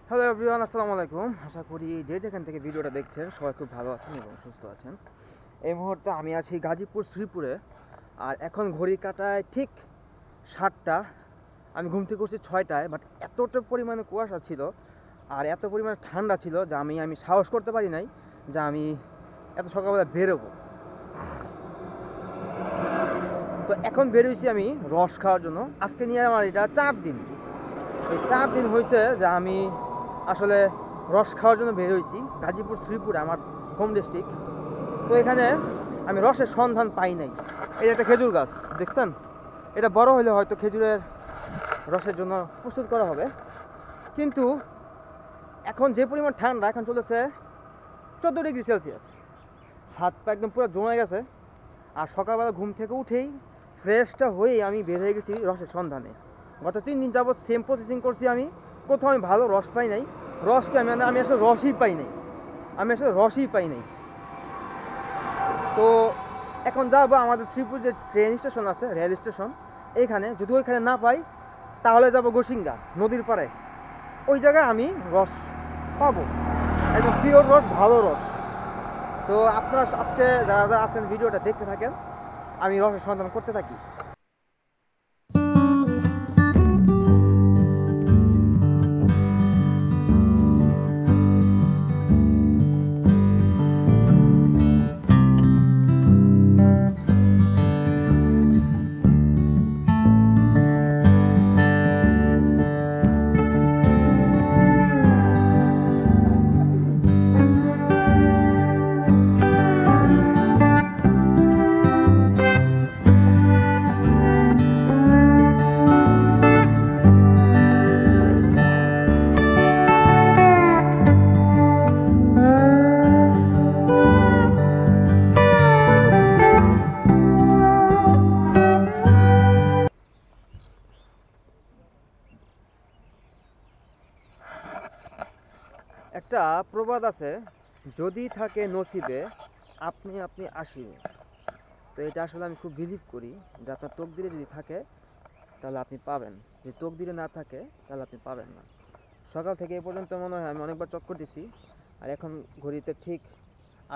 Hello everyone, আসসালামু আলাইকুম। আশা করি যে যেখান থেকে ভিডিওটা দেখছেন সবাই খুব ভালো আছেন এবং সুস্থ আছেন। এই মুহূর্তে আমি আছি গাজীপুর শ্রীপুরে। আর এখন ঘড়ি কাঁটায় ঠিক 7টা। আমি ঘুম থেকে উঠছি 6টায়, বাট এতটা পরিমাণে কুয়াশা ছিল আর এত পরিমাণে ঠান্ডা ছিল যে আমি সাহস করতে পারি নাই যে আমি এত সকালবেলা বেরোবো। তো এখন বেরোইছি আমি রস খাওয়ার জন্য। আজকে নিয়ে আমার এটা 4 দিন। এই 4 দিন হয়েছে যে আমি আসলে রস খাওয়ার জন্য বের হয়েছি গাজীপুর শ্রীপুরে, আমার হোম ডিস্ট্রিক্ট। তো এখানে আমি রসের সন্ধান পাই নাই। এই একটা খেজুর গাছ দেখছেন, এটা বড় হলে হয়তো খেজুরের রসের জন্য প্রস্তুত করা হবে, কিন্তু এখন যে পরিমাণ ঠান্ডা, এখন চলেছে 14 ডিগ্রি সেলসিয়াস। হাত পা একদম পুরো জমে গেছে। আর সকালবেলা ঘুম থেকে উঠেই ফ্রেশটা হয়েই আমি বের হয়ে গেছি রসের সন্ধানে। গত 3 দিন যাবৎ সেম প্রসেসিং করছি আমি, কোথাও আমি ভালো রস পাই নাই। রসকে আমি আসলে রসই পাই নাই, তো এখন যাবো আমাদের শ্রীপুর যে ট্রেন স্টেশন আছে, রেল স্টেশন, এইখানে যদি ওইখানে না পাই তাহলে যাব গোসিঙ্গা নদীর পাড়ে। ওই জায়গায় আমি রস পাবো, একদম পিওর রস, ভালো রস। তো আপনারা আজকে যারা যারা আছেন ভিডিওটা দেখতে থাকেন, আমি রসের সন্ধান করতে থাকি। একটা প্রবাদ আছে, যদি থাকে নসিবে আপনি আপনি আসিবে। তো এটা আসলে আমি খুব বিলিভ করি যে আপনার তকদিরে যদি থাকে তাহলে আপনি পাবেন, যদি তকদিরে না থাকে তাহলে আপনি পাবেন না। সকাল থেকে এ পর্যন্ত মনে হয় আমি অনেকবার চক্কর দিছি। আর এখন ঘড়িতে ঠিক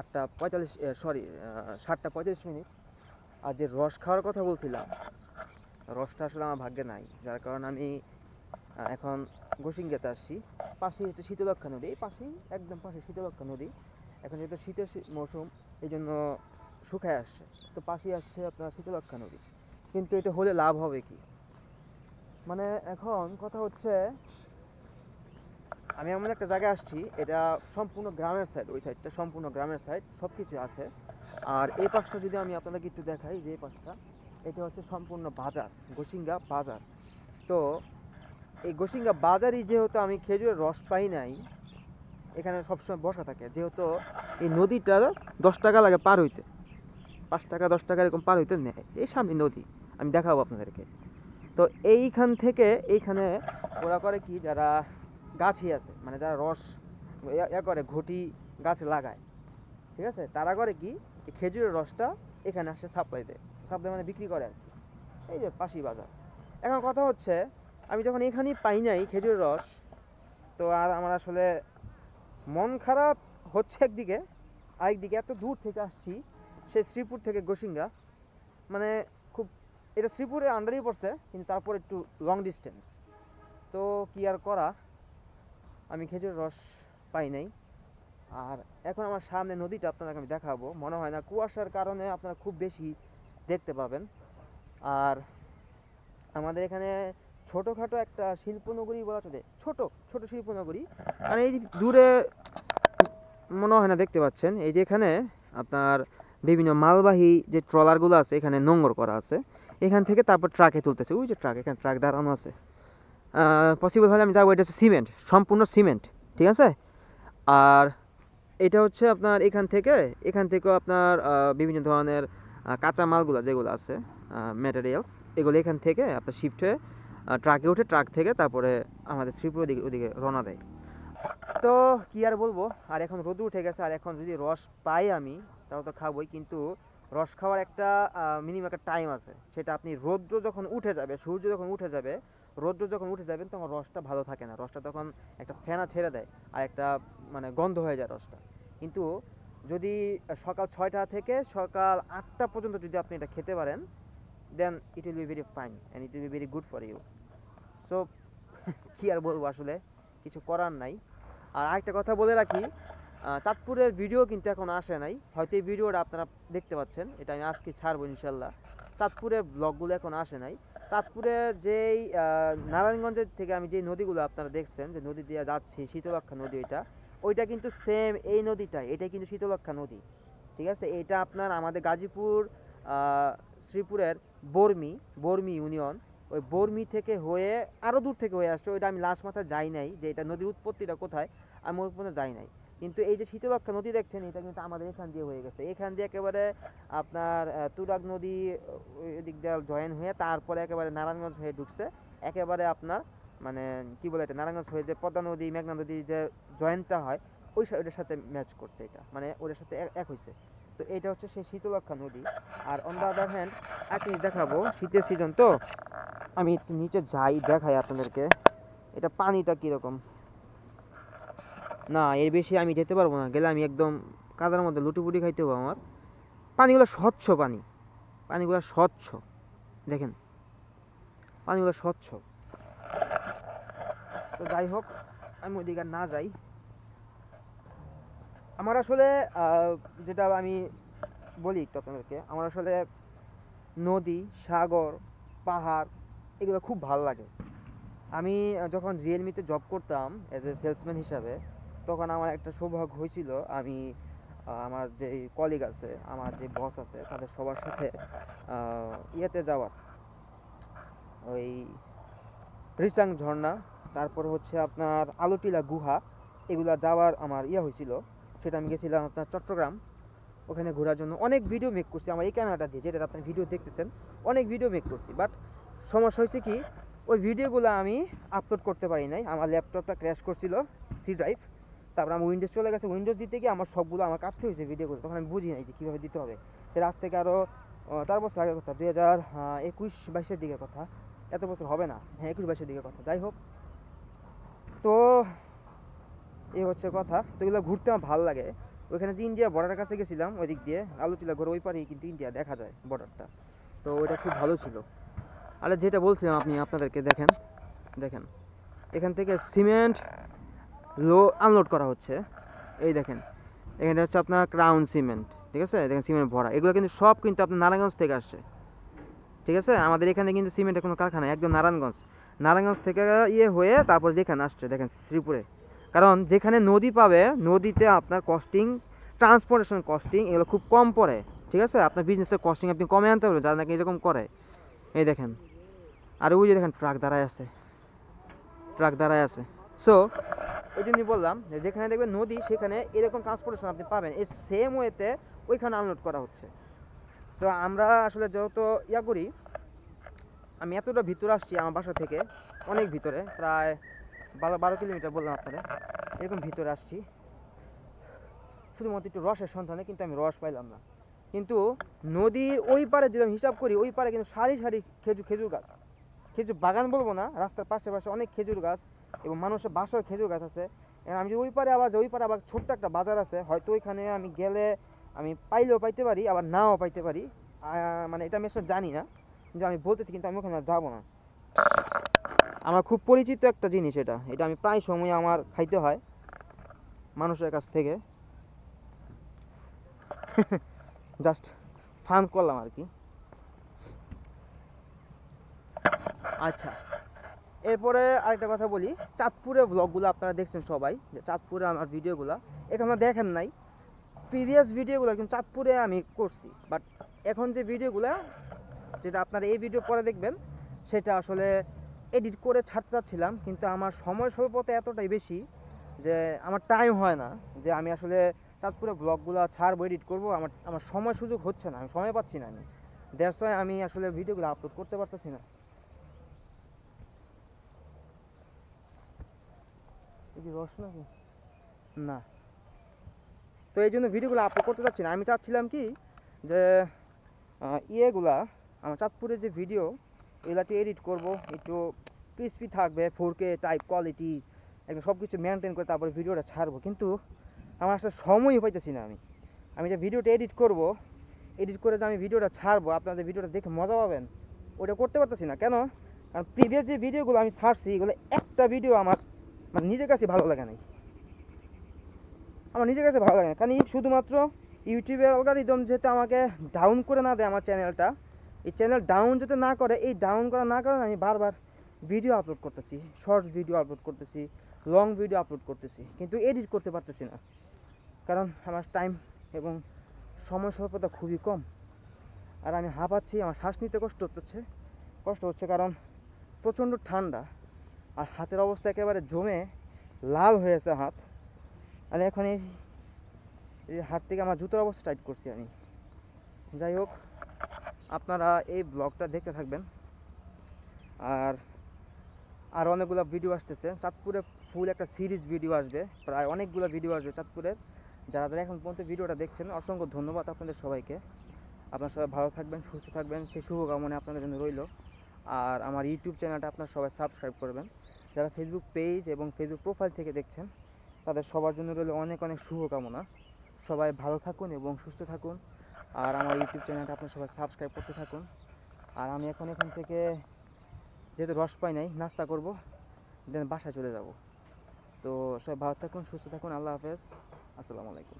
8টা 45, সরি 7টা 35 মিনিট। আর যে রস খাওয়ার কথা বলছিলাম, রসটা আসলে আমার ভাগ্যে নাই, যার কারণে আমি এখন গোসিঙ্গাতে আসছি। পাশে হচ্ছে শীতলক্ষা নদী, এই পাশেই একদম পাশে শীতলক্ষা নদী। এখন যেহেতু শীতের মৌসুম, এই জন্য শুকায় আসছে, তো পাশেই আসছে আপনার শীতলক্ষা নদী। কিন্তু এটা হলে লাভ হবে কি? মানে এখন কথা হচ্ছে, আমি এমন একটা জায়গায় আসছি, এটা সম্পূর্ণ গ্রামের সাইড, ওই সাইডটা সম্পূর্ণ গ্রামের সাইড, সব কিছু আছে। আর এই পাশটা যদি আমি আপনাদেরকে একটু দেখাই, যে এই পাশটা, এটা হচ্ছে সম্পূর্ণ বাজার, গোসিঙ্গা বাজার। তো এই গোসিঙ্গা বাজারই যেহেতু আমি খেজুরের রস পাই নাই, এখানে সবসময় বসা থাকে, যেহেতু এই নদীটা 10 টাকা লাগে পার হইতে, 5 টাকা 10 টাকা এরকম পার হইতে নেয়। এই সামনে নদী, আমি দেখাবো আপনাদেরকে। তো এইখান থেকে এইখানে ওরা করে কি, যারা গাছি আছে, মানে যারা রস করে ঘটি গাছে লাগায়, ঠিক আছে, তারা করে কি, এই খেজুরের রসটা এখানে আসে সাপ্লাই দেয়, সাপ্লাই মানে বিক্রি করে আর কি। এই যে পাশি বাজার। এখন কথা হচ্ছে, আমি যখন এখানেই পাই নাই খেজুরের রস, তো আর আমার আসলে মন খারাপ হচ্ছে একদিকে, আরেকদিকে এত দূর থেকে আসছি, সে শ্রীপুর থেকে গোসিঙ্গা, মানে খুব, এটা শ্রীপুরের আন্ডারেই পড়ছে কিন্তু তারপর একটু লং ডিস্টেন্স। তো কি আর করা, আমি খেজুর রস পাই নাই। আর এখন আমার সামনে নদীটা আপনাকে আমি দেখাবো, মনে হয় না কুয়াশার কারণে আপনারা খুব বেশি দেখতে পাবেন। আর আমাদের এখানে ছোটোখাটো একটা শিল্পনগরী বলা চলে, ছোট ছোট শিল্পনগরী। মানে এই দূরে মনে হয় না দেখতে পাচ্ছেন, এই যে এখানে আপনার বিভিন্ন মালবাহী যে ট্রলারগুলো আছে, এখানে নোঙর করা আছে, এখান থেকে তারপর ট্রাকে তুলতেছে। ওই যে ট্রাক, এখানে ট্রাক দাঁড়ানো আছে। পসিবল হলে আমি যাবো, এটা হচ্ছে সিমেন্ট, সম্পূর্ণ সিমেন্ট, ঠিক আছে। আর এটা হচ্ছে আপনার এখান থেকেও আপনার বিভিন্ন ধরনের কাঁচা মালগুলো যেগুলো আছে, ম্যাটেরিয়ালস, এগুলো এখান থেকে আপনার শিফট হয়ে ট্রাকে উঠে, ট্রাক থেকে তারপরে আমাদের শ্রীপুর ওদিকে রওনা দেয়। তো কি আর বলবো, আর এখন রোদ উঠে গেছে, আর এখন যদি রস পাই আমি তাহলে তো খাবোই, কিন্তু রস খাওয়ার একটা মিনিমাম একটা টাইম আছে। সেটা আপনি রৌদ্র যখন উঠে যাবে, সূর্য যখন উঠে যাবে, রৌদ্র যখন উঠে যাবেন তখন রসটা ভালো থাকে না, রসটা তখন একটা ফেনা ছেড়ে দেয় আর একটা মানে গন্ধ হয়ে যায় রসটা। কিন্তু যদি সকাল 6টা থেকে সকাল 8টা পর্যন্ত যদি আপনি এটা খেতে পারেন, then it will be very fine and it will be very good for you. So কি আর বলবো, আসলে কিছু করার নাই। আর আরেকটা কথা বলে রাখি, চাঁদপুরের ভিডিও কিন্তু এখন আসে নাই, হয়তো এই ভিডিওটা আপনারা দেখতে পাচ্ছেন, এটা আমি আজকে ছাড়বো ইনশাল্লাহ। চাঁদপুরের ব্লগগুলো এখন আসে নাই। চাঁদপুরের যেই নারায়ণগঞ্জের থেকে আমি যে নদীগুলো আপনারা দেখছেন, যে নদী দিয়ে যাচ্ছি, শীতলক্ষা নদী, ওইটা কিন্তু সেম এই নদীটাই, এটাই কিন্তু শীতলক্ষা নদী। ঠিক আছে, এটা আপনার আমাদের গাজীপুর শ্রীপুরের বর্মি ইউনিয়ন, ওই বর্মি থেকে হয়ে আরও দূর থেকে হয়ে আসছে। ওইটা আমি লাস্ট মাথা যাই নাই, যে এটা নদীর উৎপত্তিটা কোথায় আমি ওই পর্যন্ত যাই নাই। কিন্তু এই যে শীতলক্ষা নদী দেখছেন, এটা কিন্তু আমাদের এখান দিয়ে হয়ে গেছে, এখান দিয়ে একেবারে আপনার তুরাগ নদী ওই দিক দিয়ে জয়েন হয়ে তারপরে একেবারে নারায়ণগঞ্জ হয়ে ঢুকছে, একেবারে আপনার মানে কি বলে এটা, নারায়ণগঞ্জ হয়ে যে পদ্মা নদী মেঘনা নদী যে জয়েন্টটা হয় ওইটার সাথে ম্যাচ করছে, এটা মানে ওটার সাথে এক হয়েছে। তো এটা হচ্ছে সেই শীতলক্ষা নদী। আর অন দ্য আদার হ্যান্ড একটা জিনিস দেখাবো, শীতের সিজন তো আমি একটু নিচে যাই, দেখাই আপনাদেরকে এটা পানিটা কীরকম। না, এর বেশি আমি যেতে পারবো না, গেলে আমি একদম কাদার মধ্যে লুটিপুটি খাইতে হবো আমার। পানিগুলো স্বচ্ছ, পানিগুলো স্বচ্ছ, দেখেন পানিগুলো স্বচ্ছ। তো যাই হোক, আমি ওইদিকে না যাই। আমার আসলে যেটা আমি বলি একটু আপনাদেরকে, আমার আসলে নদী, সাগর, পাহাড় এগুলো খুব ভালো লাগে। আমি যখন রিয়েলমিতে জব করতাম অ্যাজ এ সেলসম্যান হিসাবে, তখন আমার একটা সৌভাগ্য হয়েছিল, আমি আমার যে কলিগ আছে, আমার যে বস আছে, তাদের সবার সাথে ইয়েতে যাওয়ার, ওই রিসাং ঝর্ণা, তারপর হচ্ছে আপনার আলোটিলা গুহা, এগুলা যাওয়ার আমার হয়েছিল। সেটা আমি গেছিলাম আপনার চট্টগ্রাম, ওখানে ঘোরার জন্য। অনেক ভিডিও মেক করছি আমার এই ক্যামেরাটা দিয়ে, যেটা আপনার ভিডিও দেখতেছেন, অনেক ভিডিও মেক করছি। বাট সমস্যা হয়েছে কি, ওই ভিডিওগুলো আমি আপলোড করতে পারি নাই, আমার ল্যাপটপটা ক্র্যাশ করছিল, সি ড্রাইভ। তারপর আমি উইন্ডোজ চলে গেছে, উইন্ডোজ দিতে গিয়ে আমার সবগুলো আমার কাটতে হয়েছে ভিডিওগুলো, তখন আমি বুঝি নাই যে কীভাবে দিতে হবে। সেটা আজ থেকে আরও 4 বছর আগের কথা, 2021-22-এর দিকের কথা, এত বছর হবে না, হ্যাঁ 21-22-এর দিকের কথা। যাই হোক, তো এই হচ্ছে কথা। তো এগুলো ঘুরতে আমার ভালো লাগে। ওইখানে যে ইন্ডিয়া বর্ডারের কাছে গেছিলাম, ওই দিক দিয়ে আলোটিলা ঘোরা, ওই পারেই কিন্তু ইন্ডিয়া দেখা যায় বর্ডারটা, তো ওইটা খুব ভালো ছিল। আর যেটা বলছিলাম আপনাদেরকে, দেখেন এখান থেকে সিমেন্ট আনলোড করা হচ্ছে, এই দেখেন এখানে হচ্ছে আপনার ক্রাউন সিমেন্ট, ঠিক আছে, দেখেন সিমেন্ট ভরা, এগুলো কিন্তু সব কিন্তু আপনার নারায়ণগঞ্জ থেকে আসছে। ঠিক আছে, আমাদের এখানে কিন্তু সিমেন্টের কোনো কারখানা, একদম নারায়ণগঞ্জ থেকে হয়ে তারপর যেখানে আসছে দেখেন শ্রীপুরে। কারণ যেখানে নদী পাবে, নদীতে আপনার কস্টিং, ট্রান্সপোর্টেশন কস্টিং এগুলো খুব কম পড়ে। ঠিক আছে, আপনার বিজনেসের কস্টিং আপনি কমে আনতে পারবেন, যারা নাকি এরকম করে। এই দেখেন, আর ওই যে দেখেন ট্রাক দাঁড়ায় আছে। সো এই জন্যই বললাম যে যেখানে দেখবেন নদী, সেখানে এরকম ট্রান্সপোর্টেশন আপনি পাবেন, এই সেম ওয়েতে ওইখানে আনলোড করা হচ্ছে। তো আমরা আসলে যেহেতু করি, আমি এতটা ভিতরে আসছি আমার বাসা থেকে, অনেক ভিতরে, প্রায় 12 কিলোমিটার বললাম আপনারা, এরকম ভিতরে আসছি শুধুমাত্র একটু রসের সন্ধানে, কিন্তু আমি রস পাইলাম না। কিন্তু নদীর ওই পারে যদি আমি হিসাব করি, ওই পারে কিন্তু সারি খেজুর গাছ, খেজুর বাগান বলবো না, রাস্তার পাশে অনেক খেজুর গাছ, এবং মানুষের বাসায় খেজুর গাছ আছে। আমি যদি ওই পারে আবার ছোট্ট একটা বাজার আছে, হয়তো ওইখানে আমি গেলে আমি পাইলেও পাইতে পারি, আবার নাও পাইতে পারি, মানে এটা আমি আসলে জানি না, কিন্তু আমি বলতেছি, কিন্তু আমি ওখানে যাবো না। আমার খুব পরিচিত একটা জিনিস, এটা আমি প্রায় সময় আমার খাইতে হয় মানুষের কাছ থেকে। জাস্ট ফান করলাম আর কি। আচ্ছা, এরপরে আরেকটা কথা বলি, চাঁদপুরের ব্লগগুলো আপনারা দেখছেন সবাই, যে চাঁদপুরে আমার ভিডিওগুলো এখানে দেখেন নাই, প্রিভিয়াস ভিডিওগুলো কিন্তু চাঁদপুরে আমি করছি। বাট এখন যে ভিডিওগুলো, যেটা আপনারা এই ভিডিও পরে দেখবেন, সেটা আসলে এডিট করে ছাড়তে চাচ্ছিলাম, কিন্তু আমার সময় স্বল্পতা এতটাই বেশি যে আমার টাইম হয় না, যে আমি আসলে চাঁদপুরে ব্লগগুলো ছাড়বো, এডিট করবো, আমার সময় সুযোগ হচ্ছে না, আমি সময় পাচ্ছি না। দ্যাটস ওয়াই আমি আসলে ভিডিওগুলো আপলোড করতে পারতেছি না। রস নাকি না, তো এই জন্য ভিডিওগুলো আপলোড করতে চাচ্ছি না। আমি চাচ্ছিলাম কি যে আমার চাঁদপুরের যে ভিডিও, এগুলো একটু এডিট করবো, একটু ক্রিস্পি থাকবে, 4K টাইপ কোয়ালিটি, একদম সব কিছু মেনটেন করে তারপরে ভিডিওটা ছাড়বো, কিন্তু আমার আসলে সময়ই পাইতেছি না। আমি যে ভিডিওটা এডিট করব, এডিট করে যে আমি ভিডিওটা ছাড়বো, আপনাদের ভিডিওটা দেখে মজা পাবেন, ওটা করতে পারতেছি না। কেন? কারণ প্রিভিয়াস যে ভিডিওগুলো আমি ছাড়ছি এগুলো একটা ভিডিও আমার মানে নিজের কাছে ভালো লাগে নাই, আমার নিজের কাছে ভালো লাগে না। কারণ শুধুমাত্র ইউটিউবের অ্যালগরিদম যাতে আমাকে ডাউন করে না দেয় আমার চ্যানেলটা, এই চ্যানেল ডাউন যাতে না করে, এই ডাউন করা না কারণে আমি বারবার ভিডিও আপলোড করতেছি, শর্টস ভিডিও আপলোড করতেছি, লং ভিডিও আপলোড করতেছি, কিন্তু এডিট করতে পারতেছি না। কারণ আমার টাইম এবং সময় স্বল্পতা খুবই কম। আর আমি হাঁপাচ্ছি, আমার শ্বাস নিতে কষ্ট হচ্ছে কারণ প্রচণ্ড ঠান্ডা, আর হাতের অবস্থা একেবারে জমে লাল হয়েছে হাত। আর এখন এই হাত থেকে আমার জুতোর অবস্থা টাইট করছি আমি। যাই হোক, আপনারা এই ব্লগটা দেখতে থাকবেন। আর অনেকগুলো ভিডিও আসতেছে চাঁদপুরে, ফুল একটা সিরিজ ভিডিও আসবে, প্রায় অনেকগুলো ভিডিও আসবে চাঁদপুরের। যারা যারা এখন পর্যন্ত ভিডিওটা দেখছেন অসংখ্য ধন্যবাদ আপনাদের সবাইকে। আপনারা সবাই ভালো থাকবেন, সুস্থ থাকবেন, সেই শুভকামনা আপনাদের জন্য রইল। আর আমার ইউটিউব চ্যানেলটা আপনারা সবাই সাবস্ক্রাইব করবেন। যারা ফেসবুক পেজ এবং ফেসবুক প্রোফাইল থেকে দেখছেন তাদের সবার জন্য রইল অনেক অনেক শুভকামনা। সবাই ভালো থাকুন এবং সুস্থ থাকুন। আর আমার ইউটিউব চ্যানেলটা আপনারা সবাই সাবস্ক্রাইব করতে থাকুন। আর আমি এখন এখান থেকে যেহেতু রস পাই নাই, নাস্তা করব, দেন বাসায় চলে যাব। তো সবাই ভালো থাকুন, সুস্থ থাকুন, আল্লাহ হাফেজ, আসসালামু আলাইকুম।